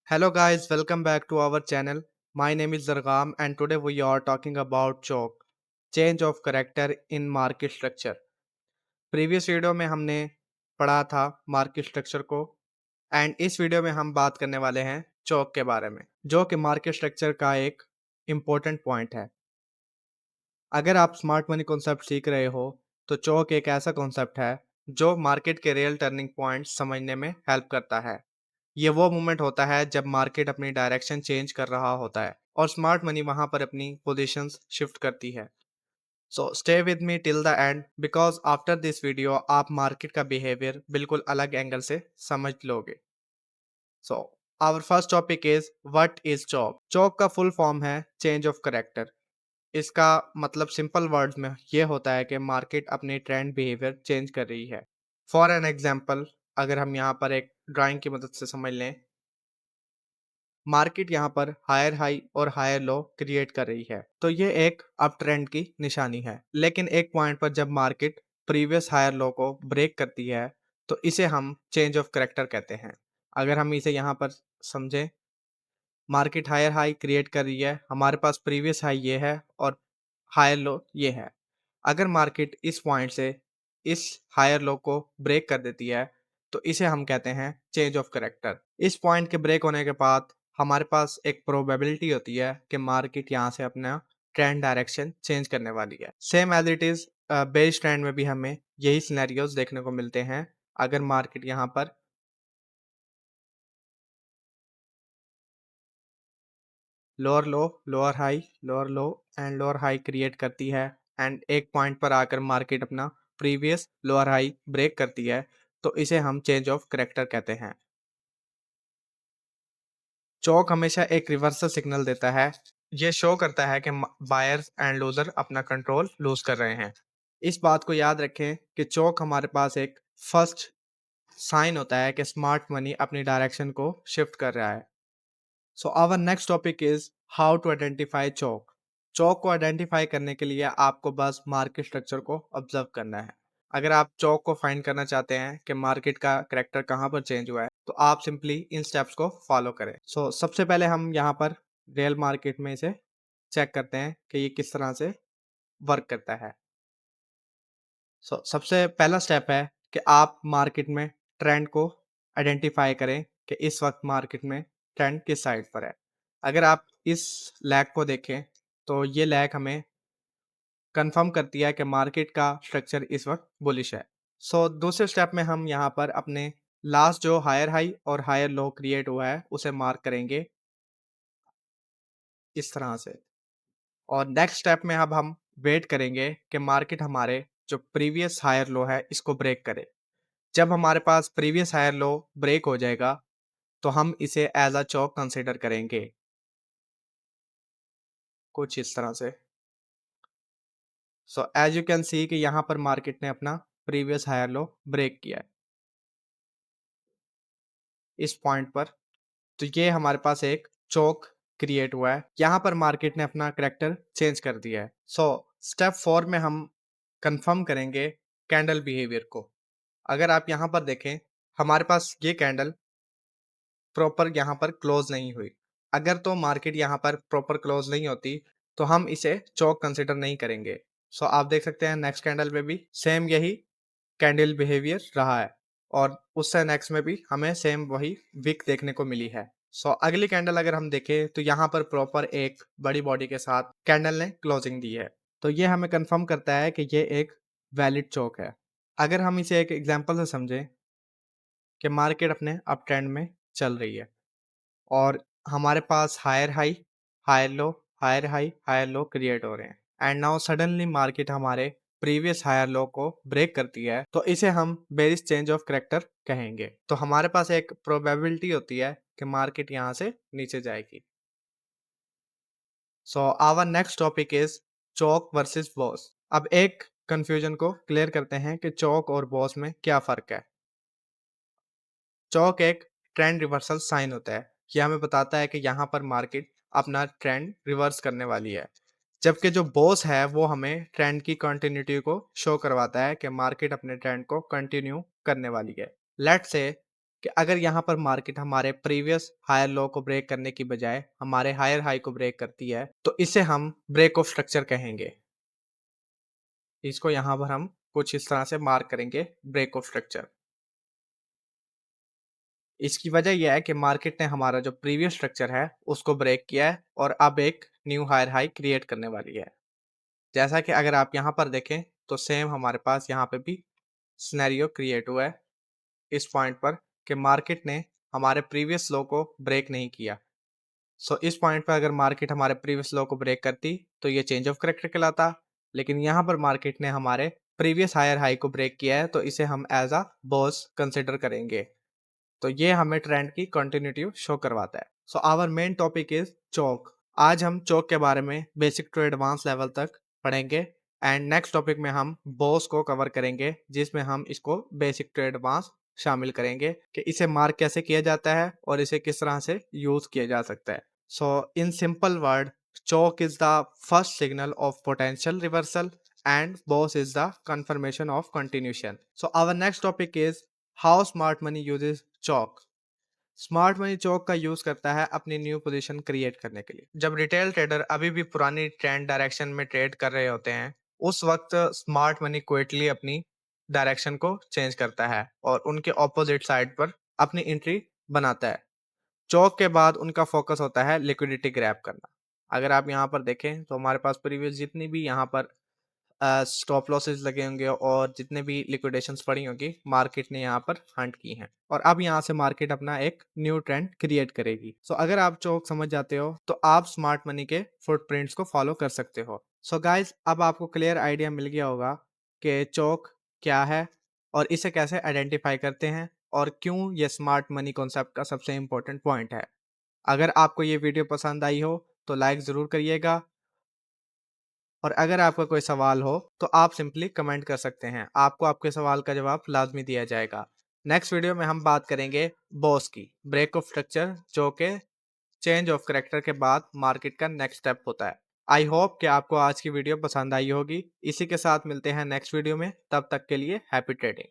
Hello guys, welcome back to our channel. My name is Zargam and today we are talking about chalk, change of character in market structure. Previous video में हमने पढ़ा था market structure को and इस video में हम बात करने वाले हैं चौक के बारे में जो कि मार्केट स्ट्रक्चर का एक इम्पोर्टेंट पॉइंट है। अगर आप स्मार्ट मनी कॉन्सेप्ट सीख रहे हो तो चौक एक ऐसा कॉन्सेप्ट है जो मार्केट के रियल टर्निंग पॉइंट समझने में हेल्प करता है। ये वो मोमेंट होता है जब मार्केट अपनी डायरेक्शन चेंज कर रहा होता है और स्मार्ट मनी वहां पर अपनी पोजीशंस शिफ्ट करती है। So stay with me till the end because after this video आप मार्केट का बिहेवियर बिल्कुल अलग एंगल से समझ लोगे। So our first topic is what is CHoCH. CHoCH का फुल फॉर्म है चेंज ऑफ करेक्टर। इसका मतलब सिंपल वर्ड्स में ये होता है कि मार्केट अपनी ट्रेंड बिहेवियर चेंज कर रही है। फॉर एन एग्जाम्पल, अगर हम यहाँ पर एक ड्राइंग की मदद से समझ लें, मार्केट यहाँ पर हायर हाई और हायर लो क्रिएट कर रही है तो ये एक अप ट्रेंड की निशानी है। लेकिन एक पॉइंट पर जब मार्केट प्रीवियस हायर लो को ब्रेक करती है तो इसे हम चेंज ऑफ करेक्टर कहते हैं। अगर हम इसे यहाँ पर समझें, मार्केट हायर हाई क्रिएट कर रही है, हमारे पास प्रीवियस हाई ये है और हायर लो ये है। अगर मार्केट इस पॉइंट से इस हायर लो को ब्रेक कर देती है तो इसे हम कहते हैं चेंज ऑफ करेक्टर। इस पॉइंट के ब्रेक होने के बाद हमारे पास एक प्रोबेबिलिटी होती है कि मार्केट यहाँ से अपना ट्रेंड डायरेक्शन चेंज करने वाली है। Same as it is base trend में भी हमें यही सिनेरियोज देखने को मिलते हैं। अगर मार्केट यहाँ पर lower low, lower high, lower low and lower high create करती है एंड एक पॉइंट पर आकर मार्केट अपना प्रीवियस लोअर हाई ब्रेक करती है तो इसे हम चेंज ऑफ करेक्टर कहते हैं। चौक हमेशा एक रिवर्सल सिग्नल देता है। ये शो करता है कि बायर्स एंड लूजर अपना कंट्रोल लूज कर रहे हैं। इस बात को याद रखें कि चौक हमारे पास एक फर्स्ट साइन होता है कि स्मार्ट मनी अपनी डायरेक्शन को शिफ्ट कर रहा है। So our next topic is how to identify CHoCH. CHoCH को आइडेंटिफाई करने के लिए आपको बस मार्केट स्ट्रक्चर को ऑब्जर्व करना है। अगर आप चौक को फाइंड करना चाहते हैं कि मार्केट का करेक्टर कहाँ पर चेंज हुआ है तो आप सिंपली इन स्टेप्स को फॉलो करें। सबसे पहले हम यहाँ पर रियल मार्केट में इसे चेक करते हैं कि ये किस तरह से वर्क करता है। सबसे पहला स्टेप है कि आप मार्केट में ट्रेंड को आइडेंटिफाई करें कि इस वक्त मार्केट में ट्रेंड किस साइड पर है। अगर आप इस लैग को देखें तो ये लैग हमें कंफर्म करती है कि मार्केट का स्ट्रक्चर इस वक्त बुलिश है। दूसरे स्टेप में हम यहाँ पर अपने लास्ट जो हायर हाई और हायर लो क्रिएट हुआ है उसे मार्क करेंगे इस तरह से। और नेक्स्ट स्टेप में अब हम वेट करेंगे कि मार्केट हमारे जो प्रीवियस हायर लो है इसको ब्रेक करे। जब हमारे पास प्रीवियस हायर लो ब्रेक हो जाएगा तो हम इसे एज अ चौक कंसिडर करेंगे कुछ इस तरह से। एज यू कैन सी कि यहाँ पर मार्केट ने अपना प्रीवियस हायर लो ब्रेक किया है इस पॉइंट पर। तो ये हमारे पास एक चौक क्रिएट हुआ है, यहाँ पर मार्केट ने अपना करेक्टर चेंज कर दिया है। स्टेप 4 में हम कंफर्म करेंगे कैंडल बिहेवियर को। अगर आप यहाँ पर देखें, हमारे पास ये कैंडल प्रॉपर यहाँ पर क्लोज नहीं हुई। अगर तो मार्केट यहाँ पर प्रॉपर क्लोज नहीं होती तो हम इसे चौक कंसिडर नहीं करेंगे। आप देख सकते हैं नेक्स्ट कैंडल में भी सेम यही कैंडल बिहेवियर रहा है और उससे नेक्स्ट में भी हमें सेम वही विक देखने को मिली है। अगली कैंडल अगर हम देखें तो यहाँ पर प्रॉपर एक बड़ी बॉडी के साथ कैंडल ने क्लोजिंग दी है तो ये हमें कंफर्म करता है कि ये एक वैलिड चौक है। अगर हम इसे एक एग्जांपल से समझें कि मार्केट अपने अप ट्रेंड में चल रही है और हमारे पास higher high, higher low, higher high, higher low create हो रहे हैं एंड नाउ सडनली मार्केट हमारे प्रीवियस हायर लो को ब्रेक करती है तो इसे हम बेरिश चेंज ऑफ करेक्टर कहेंगे। तो हमारे पास एक प्रोबेबिलिटी होती है कि मार्केट यहाँ से नीचे जाएगी। Our next topic is chalk versus boss. अब एक कंफ्यूजन को क्लियर करते हैं कि चौक और बॉस में क्या फर्क है। चौक एक ट्रेंड रिवर्सल साइन होता है। ये हमें बताता है कि यहाँ पर मार्केट अपना ट्रेंड रिवर्स करने वाली है। जबकि जो बॉस है वो हमें ट्रेंड की कंटिन्यूटी को शो करवाता है कि मार्केट अपने ट्रेंड को कंटिन्यू करने वाली है। लेट्स से कि अगर यहाँ पर मार्केट हमारे प्रीवियस हायर लो को ब्रेक करने की बजाय हमारे हायर हाई को ब्रेक करती है, तो इसे हम ब्रेक ऑफ स्ट्रक्चर कहेंगे। इसको यहाँ पर हम कुछ इस तरह से मार्क करेंगे, ब्रेक ऑफ स्ट्रक्चर। इसकी वजह यह है कि मार्केट ने हमारा जो प्रीवियस स्ट्रक्चर है उसको ब्रेक किया है और अब एक न्यू हायर हाई क्रिएट करने वाली है। जैसा कि अगर आप यहाँ पर देखें तो सेम हमारे पास यहाँ पे भी सिनेरियो क्रिएट हुआ है इस पॉइंट पर कि मार्केट ने हमारे प्रीवियस लो को ब्रेक नहीं किया। सो इस पॉइंट पर अगर मार्केट हमारे प्रीवियस लो को ब्रेक करती तो ये चेंज ऑफ करेक्टर कहलाता, लेकिन यहाँ पर मार्केट ने हमारे प्रीवियस हायर हाई को ब्रेक किया है तो इसे हम एज अ बॉस कंसिडर करेंगे। तो ये हमें ट्रेंड की कंटिन्यूटी शो करवाता है। So our main topic is CHoCH. आज हम चौक के बारे में बेसिक टू एडवांस लेवल तक पढ़ेंगे एंड नेक्स्ट टॉपिक में हम बॉस को कवर करेंगे जिसमें हम इसको बेसिक टू एडवांस शामिल करेंगे कि इसे मार्क कैसे किया जाता है और इसे किस तरह से यूज किया जा सकता है। So in simple word, CHoCH is the first signal of potential reversal and boss is the confirmation of continuation. So our next topic is how smart money uses chalk. Smart money CHoCH का use करता है अपनी new position create करने के लिए। जब retail trader अभी भी पुरानी ट्रेंड डायरेक्शन में ट्रेड कर रहे होते हैं, उस वक्त स्मार्ट मनी क्विकली अपनी डायरेक्शन को चेंज करता है और उनके ऑपोजिट साइड पर अपनी एंट्री बनाता है। चौक के बाद उनका फोकस होता है लिक्विडिटी ग्रैब करना। अगर आप यहाँ पर देखें तो हमारे पास प्रीवियस जितनी भी यहाँ पर स्टॉप लॉसेस लगे होंगे और जितने भी लिक्विडेशंस पड़ी होंगी, मार्केट ने यहाँ पर हंट की हैं और अब यहाँ से मार्केट अपना एक न्यू ट्रेंड क्रिएट करेगी। सो अगर आप चौक समझ जाते हो तो आप स्मार्ट मनी के फुटप्रिंट्स को फॉलो कर सकते हो। सो गाइज, अब आपको क्लियर आइडिया मिल गया होगा कि चौक क्या है और इसे कैसे आइडेंटिफाई करते हैं और क्यों ये स्मार्ट मनी कॉन्सेप्ट का सबसे इंपॉर्टेंट पॉइंट है। अगर आपको ये वीडियो पसंद आई हो तो लाइक ज़रूर करिएगा और अगर आपका कोई सवाल हो तो आप सिंपली कमेंट कर सकते हैं, आपको आपके सवाल का जवाब लाजमी दिया जाएगा। नेक्स्ट वीडियो में हम बात करेंगे बॉस की, ब्रेक ऑफ स्ट्रक्चर जो कि चेंज ऑफ करेक्टर के बाद मार्केट का नेक्स्ट स्टेप होता है। आई होप कि आपको आज की वीडियो पसंद आई होगी। इसी के साथ मिलते हैं नेक्स्ट वीडियो में, तब तक के लिए हैप्पी ट्रेडिंग।